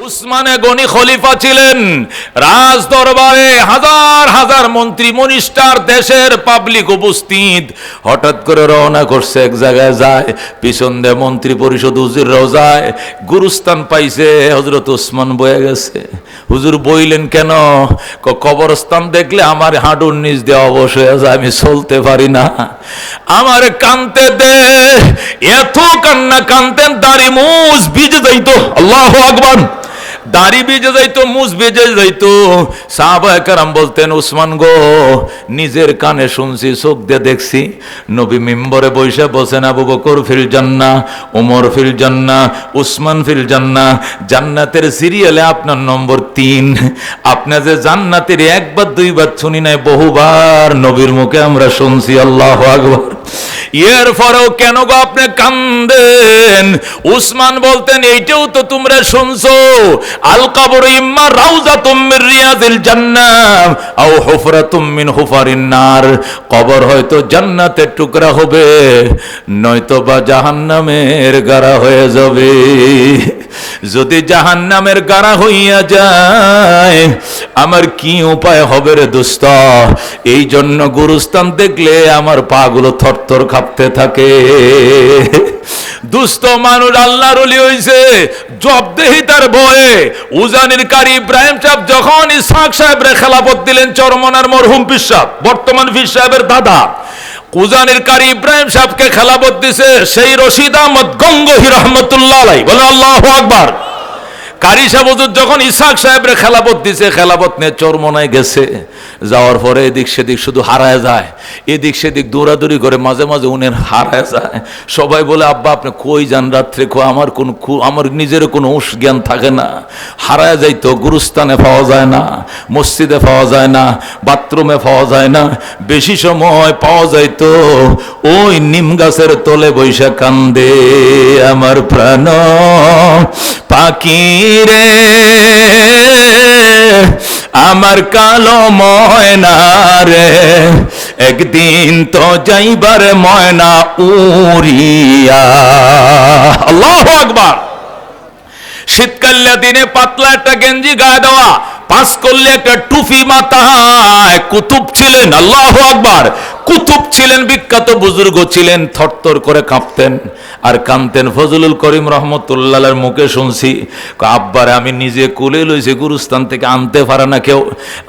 উসমানে গনি খলিফা ছিলেন। রাজ দরবারে হাজার হাজার মন্ত্রী মনিস্টার, দেশের পাবলিক উপস্থিত। হঠাৎ করে রওনা করছে, এক জায়গায় যায়, পিছন দিয়ে মন্ত্রী পরিষদ হুজুররাও যায়। গুরুস্থান পাইছে, হযরত উসমান বয়ে গেছে। হুজুর বইলেন কেন? কবরস্থান দেখলে আমার হাঁটুর নিচ দিয়ে অবশ হয়ে যায়, আমি চলতে পারি না, আমার কানতে দে। এত কান্না কানতেন, দাড়ি মুছ ভিজে যাইতো। আল্লাহু আকবার। দাড়ি ভিজে যাইতো, মুছ ভিজে যাইতো। সাহাবায়ে কেরাম বলতেন, উসমান গো, নিজের কানে শুনছি, চোখ দিয়ে দেখছি, নবী মিম্বরে বৈশা বসেন, আবু বকর ফিল জান্নাহ, ওমর ফিল জান্নাহ, উসমান ফিল জান্নাহ। জান্নাতের সিরিয়ালে আপনার নম্বর 3। আপনি যে জান্নাতের একবার দুইবার শুনি নাই, বহুবার নবীর মুখে আমরা শুনছি। আল্লাহু আকবার। এরপরেও কেন গো আপনি কান্দেন? উসমান বলতেন, এইটাও তো তোমরা শুনছো, আল কবর ইম্মা রাউযাতুম মির রিয়াজিল জান্নাহ আও হুফরাতুম মিন হুফারিন নার। কবর হয়তো জান্নাতের টুকরা হবে, নয়তো বা জাহান্নামের গাড়া হয়ে যাবে। যদি জাহান্নামের গাড়া হইয়া যায়, আমার কি উপায় হবে রে দোস্ত? এই জন্য গুরুস্থান দেখলে আমার পাগুলো থরথর কাঁপতে থাকে। দুস্থ মানুষ আল্লাহর ওলি হইছে, জবদেহি তার ভয়ে। উজানির কারি ইব্রাহিম সাহেব যখন ইসহাক সাহেবরে খেলাফত দিলেন, চরমনার মরহুম পীর সাহেব, বর্তমান পীর সাহেবের দাদা, উজানির কারি ইব্রাহিম সাহেবকে খেলাফত দিছে সেই রশিদ আহমদ গঙ্গোহী রহমতুল্লাহ আলাইহি। বলে আল্লাহু আকবার। কারি সাহেব হুজুর যখন ইসহাক সাহেবরে খেলাফত দিছে, খেলাফত নিয়ে চরমনায় গেছে। যাওয়ার পরে এদিক সেদিক শুধু হারায় যায়, এদিক সেদিক দৌড়াদৌড়ি করে, মাঝে মাঝে উনের হারায় যায়। সবাই বলে, আব্বা আপনি কই যান রাত্রে? আমার নিজের কোনো হুঁশ জ্ঞান থাকে না, হারায় যাইতো। গুরুস্থানে পাওয়া যায় না, মসজিদে পাওয়া যায় না, বাথরুমে পাওয়া যায় না, বেশি সময় পাওয়া যাইতো ওই নিম গাছের তলে বৈশা কান্দে। আমার প্রাণ পাখি রে, আমার কালো ময়না রে, একদিন তো যাইবার ময়না উড়িয়া। আল্লাহু আকবার। শীতকালীন দিনে পাতলা একটা গেঞ্জি গায়ে দেওয়া, পাঁচ করলে একটা টুপি মাথায়। কুতুব ছিলেন। আল্লাহু আকবার। কুতুব ছিলেন, বিখ্যাত বুজুর্গ ছিলেন, থরথর করে কাঁপতেন আর কাঁদতেন। ফজলুল করিম রহমতুল্লাহর মুখে শুনছি, আব্বারে আমি নিজে কুলে লইছি, গুরুস্থান থেকে আনতে পারে না কেউ,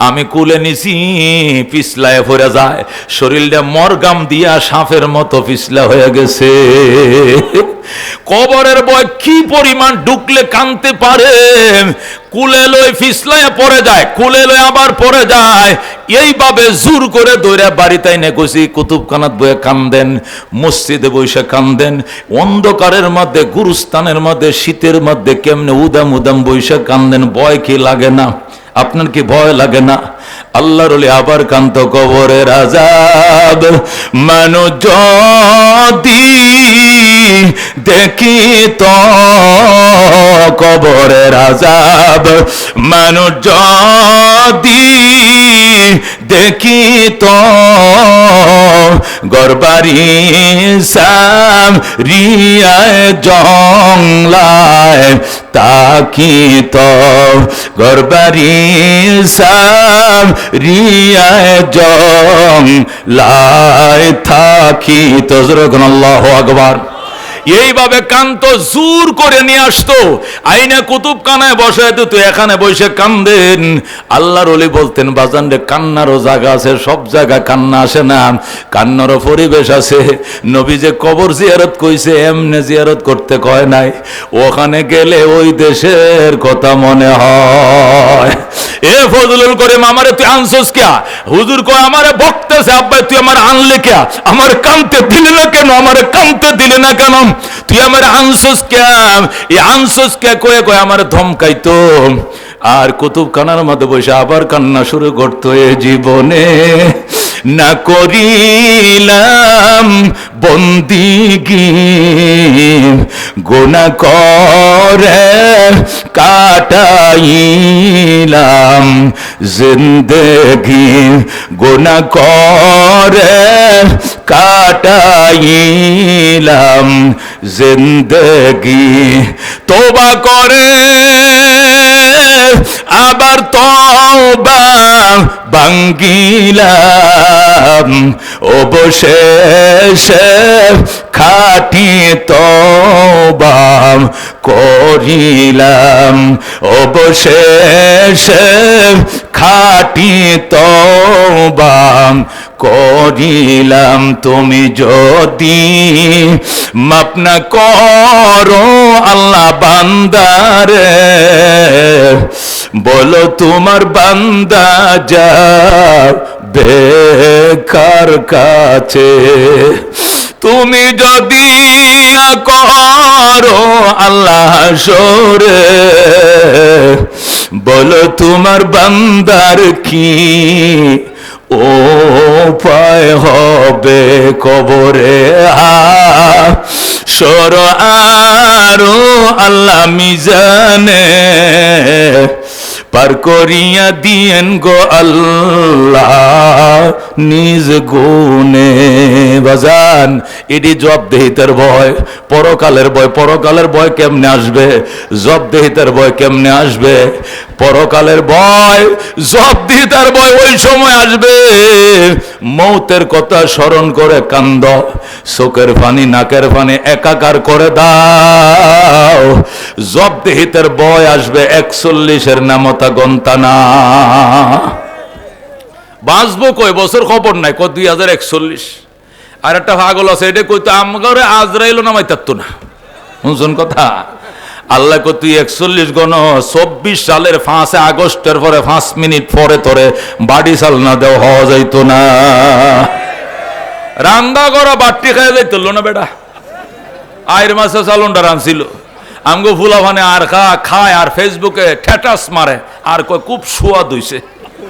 আমি কুলে নিছি, পিছলায় পড়ে যায়, শরীরটা মরগাম দিয়া সাপের মতো পিছলা হয়ে গেছে। কবরের ভয় কি পরিমাণ ঢুকলে কানতে পারে। কুলে লই ফিসলায় পড়ে যায়, কুলে লই আবার পড়ে যায়, এইভাবে জোর করে দৌড়া বাড়িতে এনে কইছি কুতুবখানাত বয়ে কান্দেন, মসজিদে বসে কান্দেন, অন্ধকারের মধ্যে, গুরুস্থানের মধ্যে, শীতের মধ্যে কেমনে উদাম উদাম বসে কান্দেন। ভয় কি লাগে না? আপনার কি ভয় লাগে না? আল্লাহর ওলি আবার কান্ত। কবরের আযাব মানুষ যদি দেখি তো, কবরের আযাব মানুষ যদি দেখি তো, গরবারি সাম রিয়ায় জংলায় তাকি তো, গরবারি সাম রিয়ায় জংলায় থাকি তো। আল্লাহু আকবার। এইভাবে কান্ত জোর করে নিয়ে আসতো, আইনা কুতুবখানায় বসে দিত, এখানে বসে কান্দেন। আল্লাহর ওলি বলতেন, বাজান রে, কান্নারও জায়গা আছে, সব জায়গায় কান্না আসে না, কান্নারও পরিবেশ আছে। নবী যে কবর জিয়ারত কইছে, এমনি জিয়ারত করতে কয় নাই, ওখানে গেলে ওই দেশের কথা মনে হয়। এ ফজলুল করিম, আমারে তুই আনছস কে? হুজুর কয়, আমারে বকতেছে, আব্বা তুই আমার আনলে কে? আমার কানতে দিলে না কেন? আমারে কানতে দিলে না কেন? তুই আমার আনছস কে? এই আনছস কে কয়ে কয়ে আমার ধমকাইতো। আর কুতুবখানার মধ্যে বসে আবার কান্না শুরু করতো, এ জীবনে না করিলাম বন্দিগি, গুনাহ করে কাটাইলাম জিন্দেগি, গুনাহ করে কাটাইলাম জিন্দেগি। তওবা করে আবার তওবা ভাঙ্গিলাম, অবশেষে খাঁটি তওবা করিলাম, অবশেষে খাঁটি তওবা করিলাম। তুমি যদি মাফ না করো আল্লাহ বান্দারে, বলো তোমার বান্দা যাবে কার কাছে। তুমি যদি না করো আল্লাহ হাসরে, বলো তোমার বান্দার কি উপায় হবে কবরে। সর আরো আল্লাহ মিজানে পার করিয়া দিয়েন গো আল্লাহ নিজ গুণে। বাজান, এটি জবাবদিহিতার ভয়, পরকালের ভয়। পরকালের ভয় কেমনে আসবে? জবাবদিহিতার ভয় কেমনে আসবে? পরকালের ভয়, জবাবদিহিতার ভয় ওই সময় আসবে মৌতের কথা স্মরণ করে কান্দ, চোখের পানি নাকের পানি একাকার করে দাও। জবাবদিহিতার ভয় আসবে 41-এর নামতা গন্তানা। বাঁচবো কয় বছর খবর নাই, কয় 2041। আর একটা পাগল আছে, এটা কইতো আমার আজরাইল নামাইতাত না। শুনছেন কথা? আল্লাহ কো তুই 41 গণ, 24 সালের 5 আগস্টের পরে 5 মিনিট পরে তোরে বাড়ি চাল না দেও হওয়া যাইতো না। রান্দা করা বাট্টি খাই যাইতো না বেটা। আয়ের মাসে চালনটা রানছিল আমগো ফুলাভানে আর খায় আর ফেসবুকে ঠেটাস মারে আর কয় খুব সুয়াদ হইছে,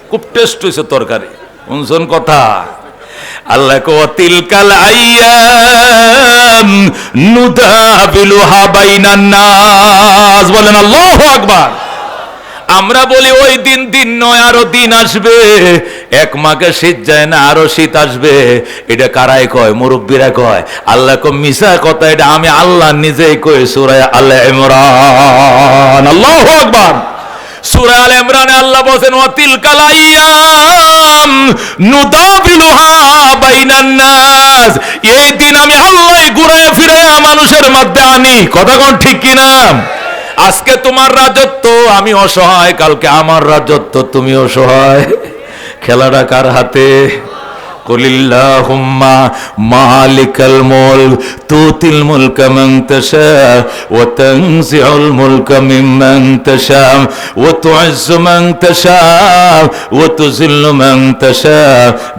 খুব টেস্ট হইছে তরকারি। শুনছেন কথা? আল্লাহ কো তিলকাল আইয়াম নুদাবিলুহা বাইনান নাস। বলেন আল্লাহু আকবার। আমরা বলি ওই দিন দিন নয়, আরো দিন আসবে। এক মাকে শীত যায় না, আরো শীত আসবে। এটা কারাই কয়? মুরব্বীরা কয়। আল্লাহ কো মিছা কথা, এটা আমি আল্লাহ নিজেই কই সূরা আল ইমরান। আল্লাহু আকবার। সূরা আল ইমরানে আল্লাহ বলেন ওয়া তিলকাল আইয়াম নুদাবিলুহা বাইনান নাস। এই দিন আমি আল্লাহই ঘুরায় ফিরায় মানুষের মধ্যে আনি। কথা কোন ঠিক কিনা? আজকে তোমার রাজত্ব, আমি অসহায়, কালকে আমার রাজত্ব, তুমি অসহায়। খেলাটা কার হাতে? কুলিল্লাহুম্মা মালিকাল মুলক তুতিল মুলকা মান তাশা ওয়া তানজিউল মুলকা মিম্মান তাশা ওয়া তুইজ্জু মান তাশা ওয়া তুযিল্লু মান তাশা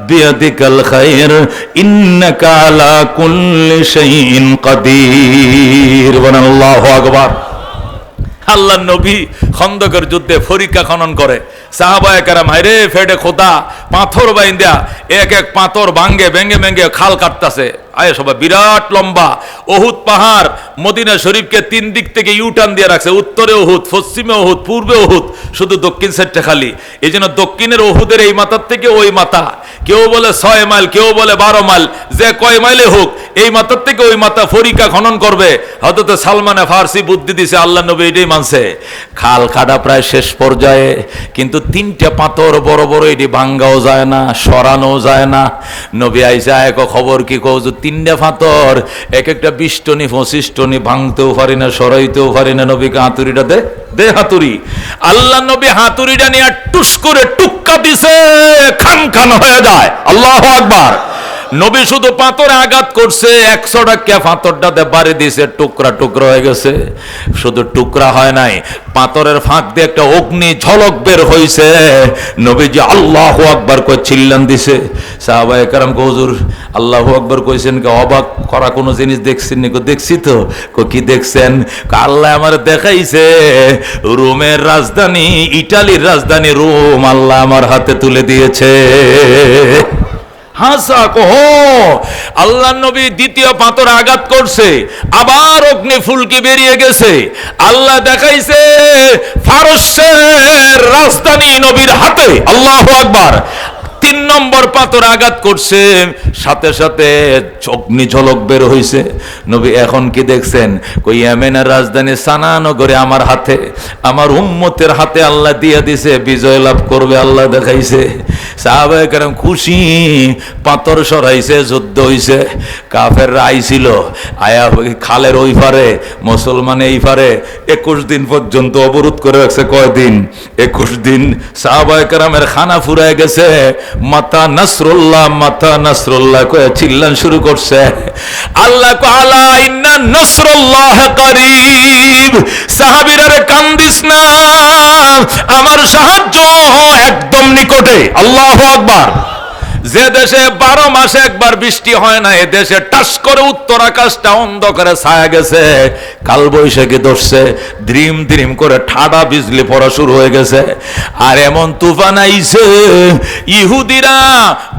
বিয়াদিকাল খায়র ইন্নাকা আলা কুল্লি শাইইন কাদির। আল্লাহু আকবার। আল্লাহ নবী খন্দকের যুদ্ধে ফরিকা খনন করে, সাহাবায়ে কেরাম হায়রে ফেডে খোদা পাথর বাইন্দা এক এক পাথর ভাঙ্গে ভেঙ্গে ভেঙ্গে খাল কাটতাছে। আয় সবাই বিরাট লম্বা ওহুদ পাহাড় মদিনা শরীফকে 3 দিক থেকে ইউটার্ন দিয়ে রাখছে। উত্তরে ওহুদ, পশ্চিমে ওহুদ, পূর্বে ওহুদ, শুধু দক্ষিণ সাইডটা খালি। এই জন্য দক্ষিণের ওহুদের এই মাথার থেকে ওই মাথা, কেউ বলে 6 মাইল, কেউ বলে 12 মাইল, যে কয় মাইলে হোক এই মাথার থেকে ওই মাথা ফরিকা খনন করবে। হযরত সালমানে ফার্সি বুদ্ধি দিছে, আল্লাহ নবী এটাই মানছে। খাল কাটা প্রায় শেষ পর্যায়ে, কিন্তু 3টা পাথর বড় বড়, এটি ভাঙ্গাও যায় না, সরানো যায় না। নবী আইসা এক খবর কি কও, 3টা পাথর এক একটা 20 টনি 25 টনি, ভাঙতেও পারি না সরাইতেও পারি না। নবীকে হাতুড়িটা দে হাতুড়ি। আল্লাহ নবী হাতুড়িটা নিয়ে টুস করে টুক্কা দিছে, খান খান হয়ে যায়। আল্লাহু আকবার। নবী শুধু পাথরে আঘাত করছে, 100 টাকা পাথরটাতে বাড়ি দিয়েছে, টুকরা টুকরা হয়ে গেছে। শুধু টুকরা হয় নাই, পাথরের ফাঁক দিয়ে একটা অগ্নি ঝলক বের হয়েছে। নবীজি আল্লাহু আকবার কই চিল্লান দিছে। সাহাবায়ে কেরাম কো হুজুর আল্লাহু আকবার কইছেন কে? অবাক করা কোনো জিনিস দেখছেন নি? কো দেখছি তো। কো কি দেখছেন? আল্লাহ আমার দেখাইছে রোমের রাজধানী, ইটালির রাজধানী রোম আল্লাহ আমার হাতে তুলে দিয়েছে। হাসা কহো। আল্লাহ নবী দ্বিতীয় পাথর আঘাত করছে, আবার অগ্নি ফুলকি বেরিয়ে গেছে। আল্লাহ দেখাইছে ফারসের রাজধানী নবীর হাতে। আল্লাহু আকবার। 3 নম্বর পাথর আঘাত করছে, সাথে সাথে অগ্নি ঝলক বের হইছে। নবী এখন কি দেখছেন? কই ইয়েমেনের রাজধানী সানা নগরে আমার হাতে, আমার উম্মতের হাতে আল্লাহ দিয়ে দিছে, বিজয় লাভ করবে আল্লাহ দেখাইছে। সাহাবায়ে কেরাম খুশি, পাথর সরাইছে, যুদ্ধ হইছে। কাফেররা আইছিল, আয়া খালের ওই পারে, মুসলমান এই পারে। 21 দিন পর্যন্ত অবরোধ করে রাখছে। কয়দিন? 21 দিন। সাহাবায়ে কেরামের খানা ফুরায় গেছে। মাতা নাসরুল্লাহ, মাতা নাসরুল্লাহ কয়ে চিল্লান শুরু করছে। আল্লাহ আলা ইন্না নাসরুল্লাহ কারীব। সাহাবীরা রে কান্দিস না, আমার সাহায্য একদম নিকটে। আল্লাহু আকবার। যে দেশে 12 মাসে একবার বৃষ্টি হয় না, এ দেশে টাস করে উত্তর আকাশটা অন্ধকারে ছায়া গেছে। কাল বৈশাখী ধরছে, দ্রিম দ্রিম করে ঠাডা বিজলি পড়া শুরু হয়ে গেছে। আর এমন তুফান আইছে, ইহুদিরা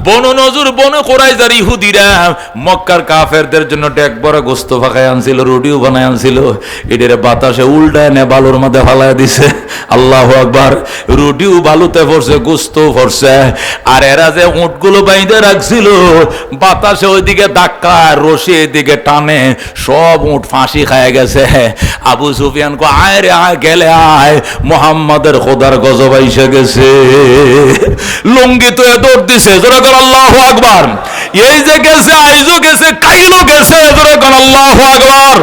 বনু নজর বনু কুরাইজার ইহুদিরা মক্কার কাফেরদের জন্য ডেক বড় গোস্ত ফাঁকায় আনছিল, রুটিও বানায় আনছিল। এদের বাতাসে উল্টায় নে বালুর মধ্যে ফালায় দিছে। আল্লাহু আকবার। রুটিও বালুতে পড়ছে, গোস্ত পড়ছে। আর এরা যে উটগুলো বাইন্ধে রাখছিল, বাতাসে ওইদিকে ধাক্কা, রশি এদিকে টানে, সব উট ফাঁসি খায় গেছে। আবু সুফিয়ান কো আয় রে আয়, গেলে আয়, মুহাম্মাদের খোদার গজব আইসা গেছে। লুঙ্গি তো দৌড় দিছে, জোরে কর আল্লাহু আকবার। এই যে গেছে, আইজো গেছে, কাইলো গেছে, জোরে কর আল্লাহু আকবার।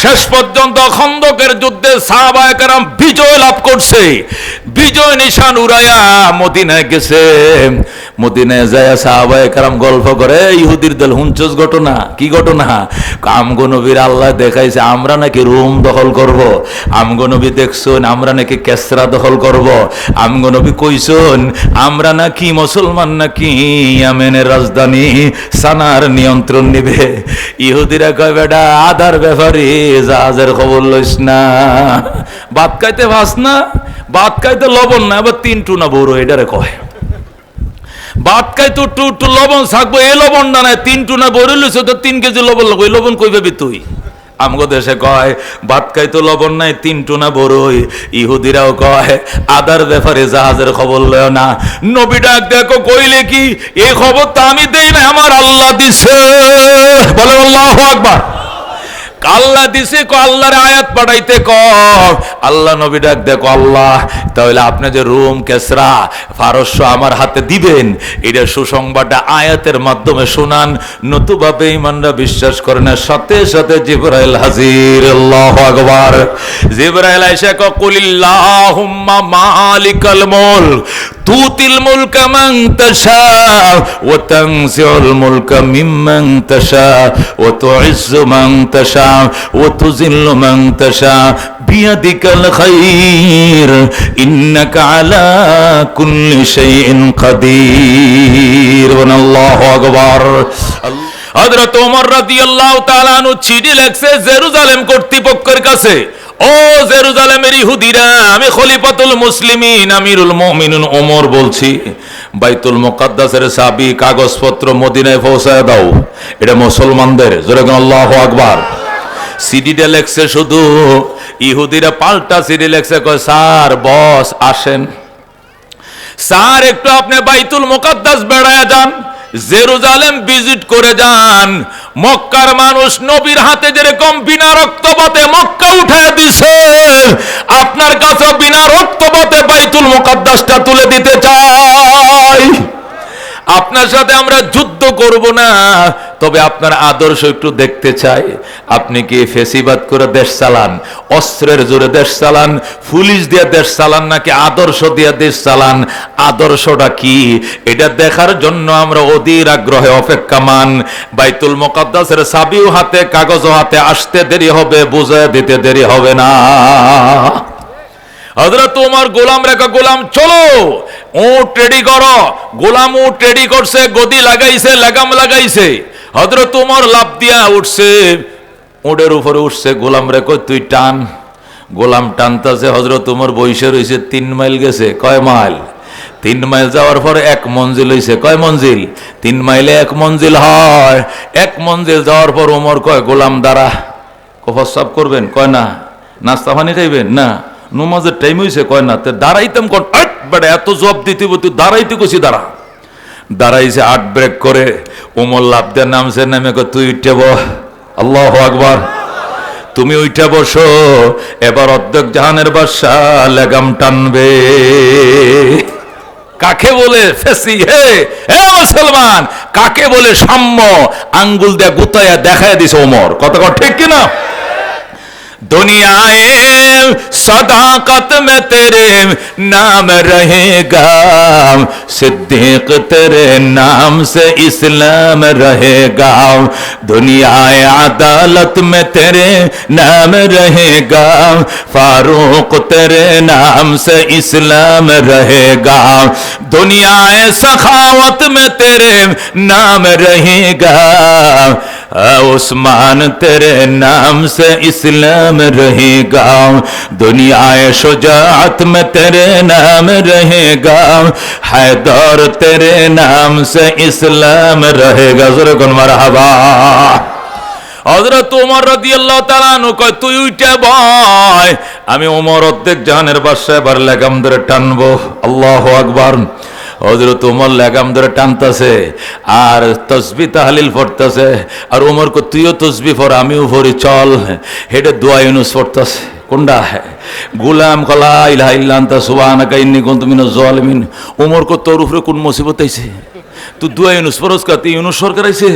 শেষ পর্যন্ত খন্দকের যুদ্ধে সাহাবায়ে কেরাম বিজয় লাভ করছে। বিজয় নিশান উড়াইয়া মদিনায় গেছে। মদিনায় যায় সাহাবায়ে কেরাম গল্প করে, ইহুদির দল হুঁচস ঘটনা। কি ঘটনা? আমগো নবীর আল্লাহ দেখাইছে আমরা নাকি রোম দখল করব। আমগো নবী দেখছুন আমরা নাকি কেসরা দখল করব। আমগো নবী কইছুন আমরা নাকি মুসলমান নাকি ইয়েমেনের রাজধানী সানার নিয়ন্ত্রণ নিবে। ইহুদিরা কয় বেটা আদার ব্যাপারে জাহাজের খবর লইস না, ভাত খাইতে ভাস না, ভাত খাইতে লবণ না, আবার 3 টুনা বড় এটারে কয়। ভাত খাইতো টু লবণ থাকবো, এই লবণ না নাই, 3 টুনা বড় লইছ তো 3 কেজি লবণ লাগবে। লবণ কই পাবি তুই? আমগো দেশে কয় ভাত খাইতো লবণ নাই, 3 টুনা বড়ই। ইহুদিরাও কয় আদার ব্যাপারে জাহাজের খবর লয় না। নবী ডাক দেখো কইলে কি এই খবর তো আমি দেই না, আমার আল্লাহ দিছে। বলে আল্লাহু আকবার। আল্লাহ দিছে, আল্লাহর আয়াত পাঠাইতে কর। আল্লাহ নবী ডাক দেখো আল্লাহ, তাহলে আপনি যে রোম কেসরা ফারস্য আমার হাতে দিবেন, এটা সুসংবাদটা আয়াতের মাধ্যমে শোনান, নতুবা বেঈমানরা বিশ্বাস করে না। সাথে সাথে জিবরাইল হাজির। আল্লাহু আকবার। জিবরাইল আইসা কয় কুলিল্লাহুম্মা মালিকাল মুলক তুতিল মুলকা মান তাশা ওয়া তানজিউল মুলকা মিম্মান তাশা ওয়া তুইজ্জু মান তাশা ওয়া তুযিল্লু মান তাশা বিয়াদিকাল খায়র ইন্নাকা আলা কুল্লি শাইইন কাদির। আল্লাহু আকবার। হযরত ওমর রাদিয়াল্লাহু তাআলা আনহু চিঠি লিখছে জেরুজালেম কর্তৃপক্ষের কাছে, ও জেরুজালেমের ইহুদিরা, আমি খলিফাতুল মুসলিমিন আমিরুল মুমিনিন ওমর বলছি, বাইতুল মুকাদ্দাসের চাবি কাগজপত্র মদিনায় পৌঁছায় দাও, এটা মুসলমানদের। জোরে বলেন আল্লাহু আকবার। সিডিটা লেখছে শুধু, ইহুদিরা পাল্টা সিডি লেখছে, কয় স্যার বস আসেন, স্যার একটু আপনি বাইতুল মুকাদ্দাস বেড়ায় যান, জেরুজালেম ভিজিট করে যান। মক্কার মানুষ নবীর হাতে যেরকম বিনা রক্তপাতে মক্কা উঠায় দিছে, আপনার কাছে বিনা রক্তপাতে বাইতুল মুকাদ্দাসটা তুলে দিতে চাই। আপনার সাথে আমরা যুদ্ধ করব না, তবে আপনার আদর্শ একটু দেখতে চাই। আপনি কি ফেসিবাদ করে দেশ চালান, অস্ত্রের জোরে দেশ চালান, পুলিশ দিয়ে দেশ চালান, নাকি আদর্শ দিয়ে দেশ চালান? আদর্শটা কি এটা দেখার জন্য আমরা অধীর আগ্রহে অপেক্ষামান। বাইতুল মুকাদ্দাসের চাবিও হাতে, কাগজও হাতে, আসতে দেরি হবে, বুঝায় দিতে দেরি হবে না। হযরত ওমর গোলাম রেখা, গোলাম চলো উট রেডি করো। গোলাম উট রেডি করছে, গদি লাগাইছে, লাগাম লাগাইছে। হযরত ওমর লাফ দিয়া উঠছে, উটের উপরে উঠছে। গোলাম রেখো তুই টান। গোলাম টানতেছে, হযরত ওমর বইসে রইছে। 3 মাইল গেছে। কয় মাইল? 3 মাইল যাওয়ার পর 1 মঞ্জিল হইছে। কয় মঞ্জিল? 3 মাইলে 1 মঞ্জিল হয়। 1 মঞ্জিল যাওয়ার পর ওমর কয় গোলাম দাঁড়া। প্রস্রাব করবেন? কয় না। নাস্তা পানি খাইবেন? না। নমাজের টাইম হয়েছে? কয় না। দাঁড়াইতাম বেটা, এত জব দিতে তুই দাঁড়াইতে কইছি, দাঁড়া। দাঁড়াইছে 8 ব্রেক করে, ওমর লাফ দিয়ে নামছে, নেমে তুই উঠে বস। আল্লাহু আকবার। তুমি উঠে বসো, এবার অর্ধেক জাহানের বাদশা লেগাম টানবে। কাকে বলে ফেসি? হে মুসলমান, কাকে বলে সাম্য? আঙ্গুল দিয়ে গুতায়া দেখায় দিছে ওমর। কথা ঠিক কিনা? दुनियाए सदाकत में तेरे नाम रहेगा, सिद्दीक तेरे नाम से इस्लाम रहेगा, दुनियाए अदालत में तेरे नाम रहेगा, फारूक तेरे नाम से इस्लाम रहेगा, दुनियाए सखावत में तेरे नाम रहेगा, उस्मान तेरे नाम से इस्लाम रहेगा, दुनियाए शुजाअत में तेरे नाम रहेगा, हैदर तेरे नाम से इस्लाम रहेगा। ज़रा कौन मरहबा। হযরত ওমর রাদিয়াল্লাহু তাআলা আনহু কয় তুই উঠে বয়, আমি ওমর অর্ধেক জাহানের বাদশা, এবার লাগাম ধরে টানবো। আল্লাহু আকবার। হযরত ওমর লাগাম ধরে টানতেছে আর তাসবিহ তাহলিল পড়তেছে, আর ওমর কো তুইও তাসবিহ পড়, আমিও পড়ি, চল। হেডে দোয়া ইউনুস পড়তেছে। কোনটা? গুলাম কলা ইলাহা ইল্লা আনতা সুবহানাকা ইন্নী কুনতু মিনাজ জালিমিন। ওমর কো তোর উপরে কোন মুসিবত আইছে? তুই দোয়া ইউনুস পড়স কা? তুই ইউনুস সরকার আইছে,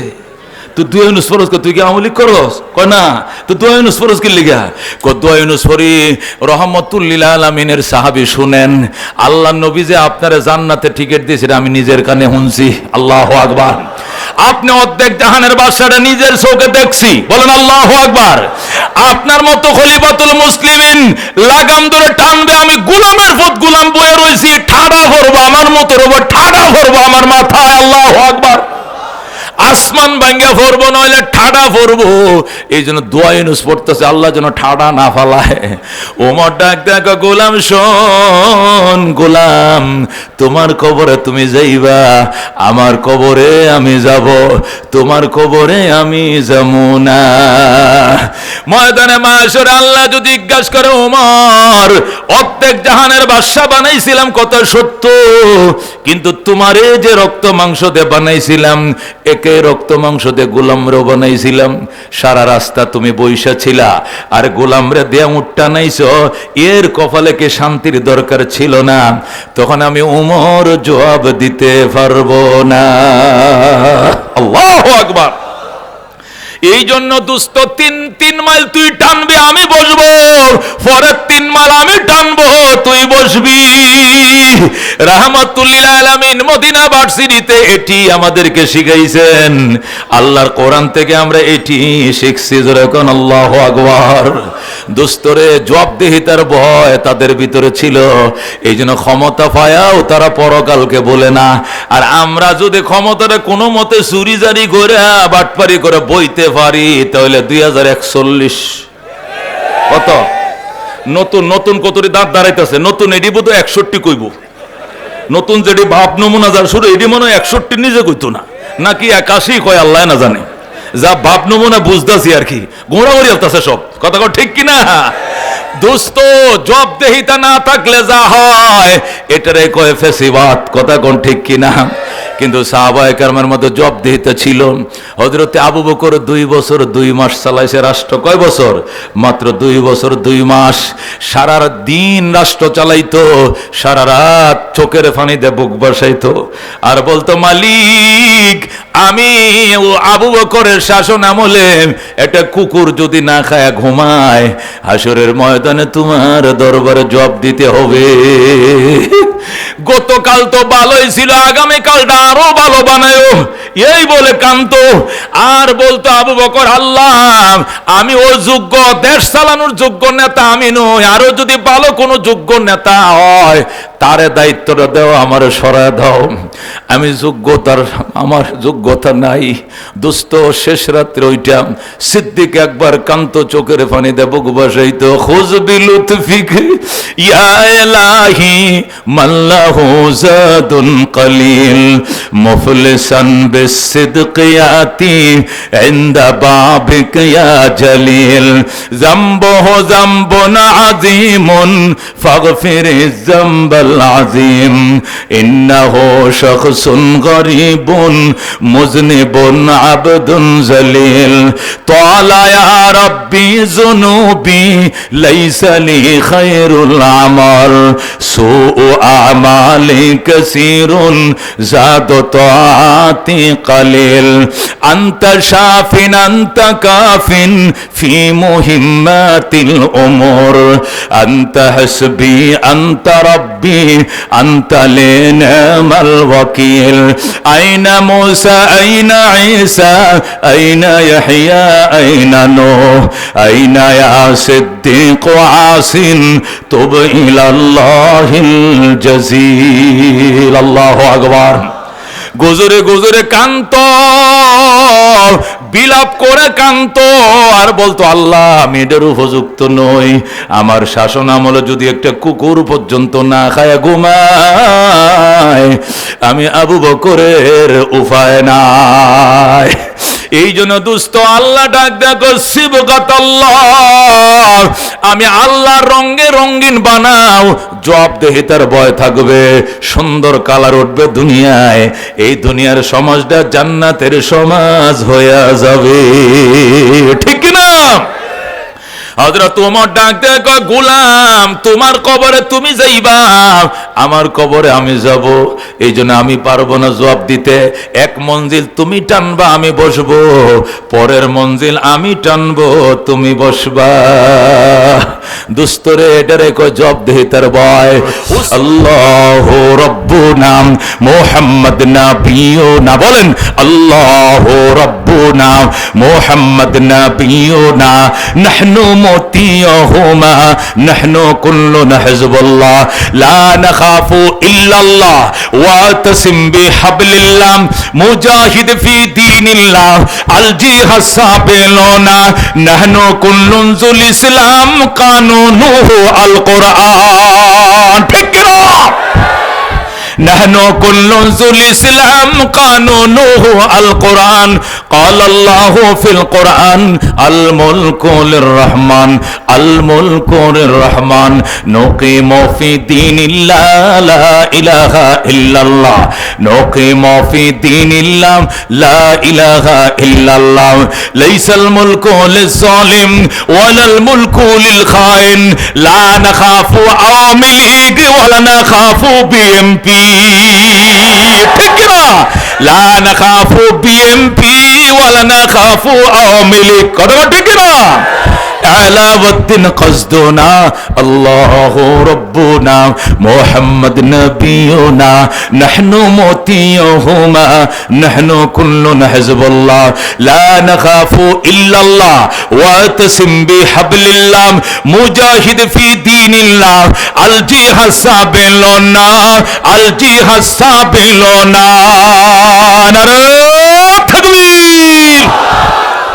তুই দোয়া ইউনুস পড়স কা? তুই কি আমলি করস? কয় না, তুই দোয়া ইউনুস পড়স কি লিগা? কয় দোয়া ইউনুস পড়ি রহমাতুল লিল আলামিনের সাহাবী শুনেন, আল্লাহর নবী যে আপনারে জান্নাতে টিকিট দিয়েছেন আমি নিজের কানে শুনছি। আল্লাহু আকবার। আপনি অর্ধেক জাহানের বাদশাটা নিজের চোখে দেখছি, বলেন আল্লাহু আকবার। আপনার মতো খলিফাতুল মুসলিমিন লাগাম ধরে টানবে, আমি গোলামের পথ গোলাম বয়ে রইছি, ঠাডা ভরবো আমার মতো রব, ঠাডা ভরবো আমার মাথায়। আল্লাহু আকবার। আসমান ভাঙ্গা পড়বো, নইলে ঠাডা পড়বো। এই জন্য দোয়া ইউনুস পড়তেছে, আল্লাহ যেন ঠাডা না ফালায়। ওমর ডাক দেখো, গোলাম শোন, গোলাম তোমার কবরে তুমি যাইবা, আমার কবরে আমি যাব, তোমার কবরে আমি যাব না। ময়দানে মাশরে আল্লাহ যদি জিজ্ঞাসা করে, ওমর অর্ধেক জাহানের বাদশা বানাইছিলাম কত সত্য, কিন্তু তোমারে যে রক্ত মাংস দিয়ে বানাইছিলাম, একে রক্ত মাংস দিয়ে গোলামরে বানাইছিলাম, সারা রাস্তা তুমি বইসা ছিলা, আর গোলামরে দিয়ে উঠটা নাইছো, এর কপালে কি শান্তির দরকার ছিল না? তখন আমি ওমর জবাব দিতে পারবো না। আল্লাহু আকবার। এই জন্য দুস্ত তিন মাইল তুই টানবি, আমি বসবো, পরের 3 মাইল আমি টানবো, তুই বসবি। রাহমাতুল লিল আলামিন মদিনা ভার্সিটিতে এটি আমাদেরকে শিখাইছেন। আল্লাহর কোরআন থেকে আমরা এটি শিখছি। যখন আল্লাহু আকবার। দুস্তরে জবাবদিহিতার ভয় তাদের ভিতরে ছিল, এই জন্য ক্ষমতা পায়াও তারা পরকালকে বলে না। আর আমরা যদি ক্ষমতাটা কোনো মতে চুরি জারি করে বাটপারি করে বইতে পারি, তাহলে 2041 কত নতুন নতুন কতটি দাঁত দাঁড়াইতেছে, নতুন এডি বোধ 61 কইব, নতুন যেটি ভাব নমুনা যার শুরু এডি মনে হয় 61 নিজে কইতো না, নাকি 81 কয় আল্লাহ না জানে। যা ভাব নমুনা বুঝতেছি আর কি, গোড়াগড়ি হতেছে সব। কথা ঠিক কিনা? দোস্ত জবাবদিহিতা না থাকলে যা হয় এটারে কয় ফেসিবাদ। কথা কোন ঠিক কিনা? কিন্তু সাহাবায়ে কেরামের মধ্যে জবাবদিহিতা ছিল। হযরতে আবু বকর 2 বছর 2 মাস চালাইছে রাষ্ট্র। কয় বছর? মাত্র 2 বছর 2 মাস। সারা দিন রাষ্ট্র চালাইতো, সারা রাত চোখের পানিতে বুক বসাইতো, আর বলতো, মালিক আমি আবু বকরের শাসন আমলে একটা কুকুর যদি না খায় ঘুমায়, হাসরের ময়দানে তোমার দরবারে জবাব দিতে হবে। গতকাল তো ভালোই ছিল, আগামীকালটা আরো ভালো বানায়ো, এই বলে কানতো। আর বলতো আবু বকর, আল্লাহ আমি ও যোগ্য, দেশ চালানোর যোগ্য নেতা আমি নই, আরো যদি ভালো কোনো যোগ্য নেতা হয় তারে দায়িত্বটা দাও, আমার সরায় দাও, আমি যোগ্যতার, আমার যোগ্যতা নাই। দোস্ত শেষ রাত্রে ওইটা সিদ্দিক একবার কান্ত চোখের পানি দেব বসাইতো, খুজ বিলুতফিক ইয়া ইলাহি মাল্লাহু জাদুন কলিল মুফলিসান بالصدق يأتي عند بابك يا جليل ذنبه ذنب عظيم فاغفر الذنب العظيم إنه شخص غريب مذنب عبد ذليل طال يا ربي ذنوبي ليس لي خير العمل سوء أعمالي كثير زاد طاعتي قليل أنت شاف أنت كاف في مهمات الأمور أنت حسبي أنت ربي أنت لي نعم الوكيل أين موسى أين عيسى أين يحيى أين نوح أين يا صديق عاصٍ تب إلى الله الجزيل الله أكبر গুজরে গুজরে কান্ত বিলাপ করে কান্ত আর বলতো আল্লাহ আমি এটার উপযুক্ত নই আমার শাসন আমলে যদি একটা কুকুর পর্যন্ত না খায় ঘুমায় আমি আবু বকরের উপায় নাই এই জন্য দুস্থ আল্লাহ ডাক দেখো সিবগাতাল্লাহ আমি আল্লাহ রঙে রঙিন বানাও জবাবদেহিতার ভয় থাকবে সুন্দর কালার উঠবে দুনিয়ায় এই দুনিয়ার সমাজটা জান্নাতের সমাজ হয়ে যাবে ঠিক না হযরত ওমর ডাক দিয়ে কয় গোলাম তোমার কবরে তুমি যাইবা আমার কবরে আমি যাব এই জন্য আমি পারবো না জবাব দিতে এক মঞ্জিল তুমি টানবা আমি বসবো পরের মঞ্জিল আমি টানবো তুমি বসবা দুস্তরে এটারে কয় জবাবদিহিতার ভয় আল্লাহু রাব্বুনা মুহাম্মদ নাবিয়ুনা বলেন আল্লাহু রাব্বুনা মুহাম্মদ নাবিয়ুনা নাহনু মুতিয়ুহুমা নাহনু কুল্লুনা হিজবুল্লাহ লা নাখাফু ইল্লাল্লাহ ওয়াতাসিম বিহাবলিল্লাহ মুজাহিদ ফি দীনিল্লাহ আল জিহাদ সাবিলুনা নাহনু কুল্লুন যুল ইসলাম কানুনুহু আল কুরআন ঠিক না نحن كل ذو الإسلام قانونه القرآن قال الله في القرآن الملك للرحمن الملك للرحمن نقيم في دين الله لا إله إلا الله نقيم في دين الله لا إله إلا الله ليس الملك للظالم ولا الملك للخائن لا نخاف عوامل ليج ولا نخاف BNP ঠিক না লা নাখাফু বিএমপি ওয়ালা নাখাফু আওয়ামী লীগ কথা ঠিক না আলাউদ্দিন কসদুনা আল্লাহু রাব্বুনা মুহাম্মদ নবিয়ুনা নাহনু মুতিয়ুহুমা নাহনু কুল্লুনা হিজবুল্লাহ লা নাখাফু ইল্লাল্লাহ ওয়াতাসিম বিহাবলিল্লাহ মুজাহিদ ফি দীনিল্লাহ আল জিহাদ সাবিলুনা আল জিহাদ সাবিলুনা নারে তাকবীর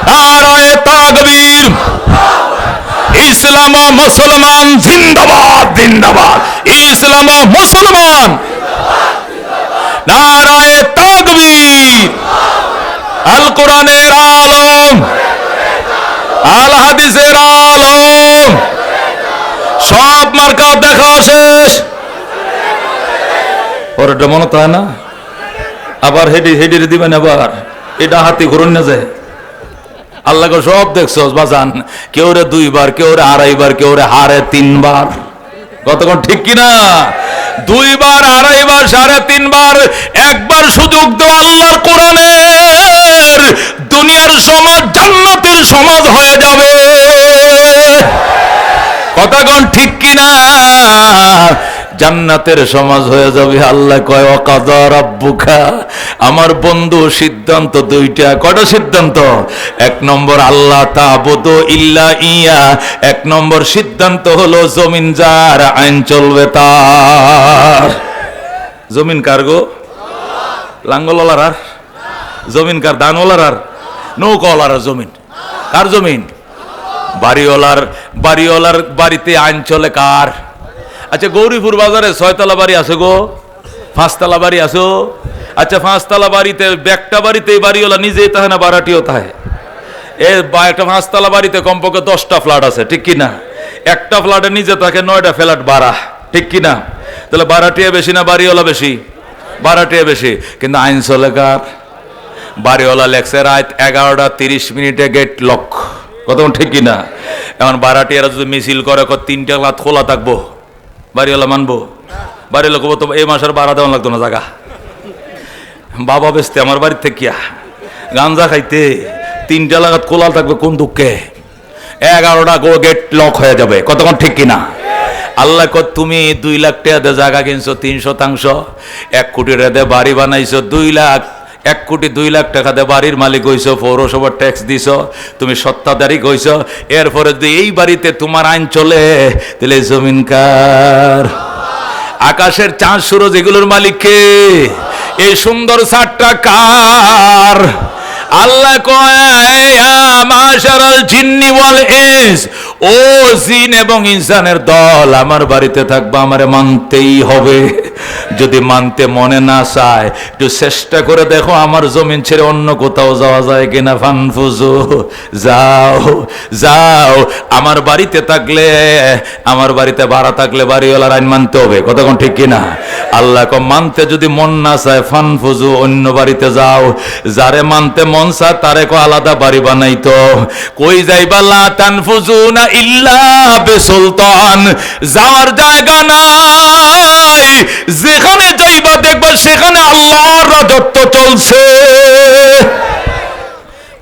নারায়ে তাকবীর ইসলাম ও মুসলমান জিন্দাবাদ জিন্দাবাদ ইসলাম ও মুসলমান নারায়ে তাকবীর আল কোরআনের আলম আল হাদিসের আলম সব মার্কা দেখা শেষ ওরটা মনে তো হয় না আবার হেডি হেডি দিবেন আবার এটা হাতি ঘুরন না যায় আল্লাহকে সব দেখছো বাজান কেউ রে 2 বার কেউ রে 2.5 বার কেউ রে হারে 3 বার কতক্ষণ ঠিক কিনা 2 বার 2.5 বার 3.5 বার একবার সুযোগ দাও আল্লাহর কোরআনের দুনিয়ার সমাজ জান্নাতের সমাজ হয়ে যাবে কতক্ষণ ঠিক কিনা জান্নাতের সমাজ হয়ে যাবে আল্লাহ কয় ওয়াকাযা রাব্বুকা আমার বন্ধু সিদ্ধান্ত দুইটা কয়টা সিদ্ধান্ত এক নম্বর আল্লাহ তা'বুদু ইল্লা ইয়া এক নম্বর সিদ্ধান্ত হলো জমিন যার আইন চলবে তার জমিন কার গো লাঙ্গলওয়ালার আর জমিন কার দানওয়ালার আর নৌকাওয়ালার জমিন কার জমিন বাড়িওয়ালার বাড়িতে আইন চলে কার আচ্ছা গৌরীপুর বাজারে 6 তলা বাড়ি আছে গো 5 তলা বাড়ি আছে আচ্ছা 5 তলা বাড়িতে একটা বাড়িতে বাড়িওয়ালা নিজেই থাকে না ভাড়াটিও থাকে? একটা 5 তলা বাড়িতে কমপক্ষে 10টা ফ্ল্যাট আছে, ঠিক কি না? একটা ফ্ল্যাটে নিজে থাকে 9টা ফ্ল্যাট ভাড়া, ঠিক কি না? তাহলে ভাড়াটিয়া বেশি না বাড়িওয়ালা বেশি? ভাড়াটিয়া বেশি। কিন্তু আইন চলে কার? বাড়িওয়ালা লেখছে রাত 11:30 গেট লক, কতক্ষণ, ঠিক কি না? এখন ভাড়াটিয়ারা যদি মিছিল করে 3টা রাত খোলা থাকবো, বাড়িওয়ালা মানবো? বাড়িওয়ালা কব তো এই মাসের ভাড়া দেওয়া লাগতো না জায়গা, বাবা বেচতে আমার বাড়ির থেকে কিয়া গাঞ্জা খাইতে 3টা লাগাত খোলা থাকবে, কোন দুঃখে? 11টা গেট লক হয়ে যাবে, কতক্ষণ, ঠিক কিনা? আল্লাহ কত তুমি 2 লাখ টাকা দিয়ে জায়গা কিনছো 300 1 কোটি টাকা দিয়ে বাড়ি বানাইছো 1 কোটি 2 লাখ টাকা দিয়ে বাড়ির মালিক হইছো, পৌরসভার ট্যাক্স দিছো, তুমি সত্তাধারী হইছো, এরপরে যদি এই বাড়িতে তোমার আইন চলে তাহলে জমিন কার? আকাশের চাঁদ সূরজ এগুলোর মালিক কে? এই সুন্দর ছাদটা কার? আল্লাহ কয় ইয়া মাশারাল জিন্নি ওয়াল ইনস, ও জিন এবং ইনসানের দল আমার বাড়িতে থাকবা, আমারে মানতেই হবে। যদি মানতে মনে না চায় একটু চেষ্টা করে দেখো আমার জমিন ছেড়ে অন্য কোথাও যাওয়া যায় কিনা। ফানফুজু, যাও যাও, আমার বাড়িতে থাকলে, আমার বাড়িতে ভাড়া থাকলে বাড়িওয়ালার আইন মানতে হবে, কতক্ষণ, ঠিক কিনা? আল্লাহ কয় মানতে যদি মন না চায় ফানফুজু, অন্য বাড়িতে যাও। যারে মানতে মন চায় তারে কো আলাদা বাড়ি বানাইতো। কই যাইবা? লা তানফুজুনা ইল্লা বিসুলতান, যাওয়ার জায়গা নাই, যেখানে যাইবা দেখবা সেখানে আল্লাহর রাজত্ব চলছে।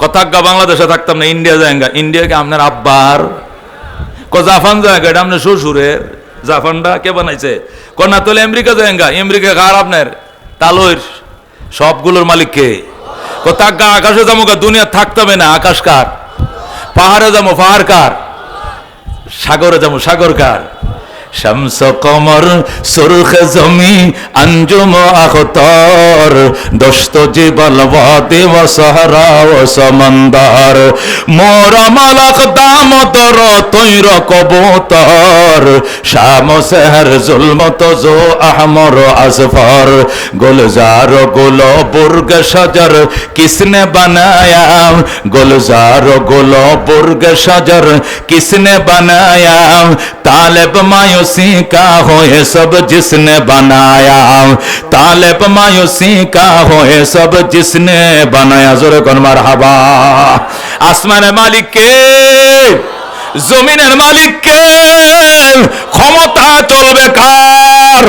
কথা বাংলাদেশে থাকতাম না, ইন্ডিয়া যায়গা। ইন্ডিয়াকে আপনার আব্বার জাপান জায়গা, এটা আপনার শ্বশুরের। জাপানটা কে বানাইছে? কন্যা তোলে আমেরিকা যায়গা। আমেরিকা কার? আপনার তালুর সবগুলোর মালিক কে? কোথাগা আকাশে যাবো, দুনিয়া থাকতে না। আকাশ কার? পাহাড়ে যাবো, পাহাড় কার? সাগরে যাবো, সাগর কার? শামস কমর সুরখ জমি আঞ্জুম আখতার, দোস্ত জীবল ওয়াদি ও সাহরা ও সমন্দর, মোরা মালাক দামতর তৈর কবুতর, শাম সেহর জুলমত জো আহমর আসফর, গুলজার গুলো বুর্গ শজর কিসনে বানায়া, গুলজার গুলো বুর্গ শজর কিসনে বানায়া, तालिब मायूसी का हो ये सब जिसने बनाया, तालिब मायूसी का हो ये सब जिसने बनाया। जोरे कोन मारहाबा। আসমানের মালিক কে? জমিনের মালিক কে? ক্ষমতা চলবে কার?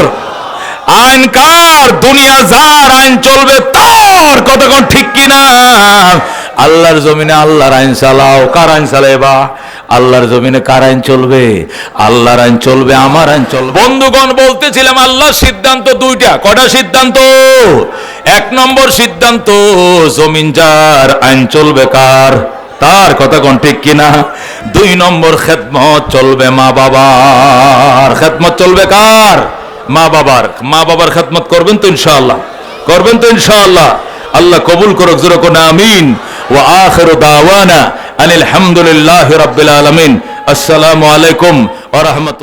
আইন কার? দুনিয়া যার, আইন চলবে তার, কতক্ষণ, ঠিক কিনা? আল্লাহর জমিনে আল্লাহর আইন চালাও। কার আইন চালাইবা? আল্লাহর জমিনে কার আইন চলবে? আল্লাহর আইন চলবে, আমার আইন চলবে। বন্ধুগণ, বলতেছিলাম আল্লাহর সিদ্ধান্ত 2টা। কটা সিদ্ধান্ত? 1 নম্বর সিদ্ধান্ত, জমিন যার, আইন চলবে কার? তার, কতক্ষণ, ঠিক কিনা? 2 নম্বর, খেদমত চলবে মা বাবার। খেদমত চলবে কার? মা বাবার। মা বাবার খেদমত করবেন তো ইনশাআল্লাহ? করবেন তো ইনশাআল্লাহ? আল্লাহ কবুল করুক, জোরে কোন আমিন। ওয়া আখিরু দাওয়ানা আনিল হামদুলিল্লাহি রাব্বিল আলামিন। আসসালামু আলাইকুম ওয়া রাহমাতুল্লাহ।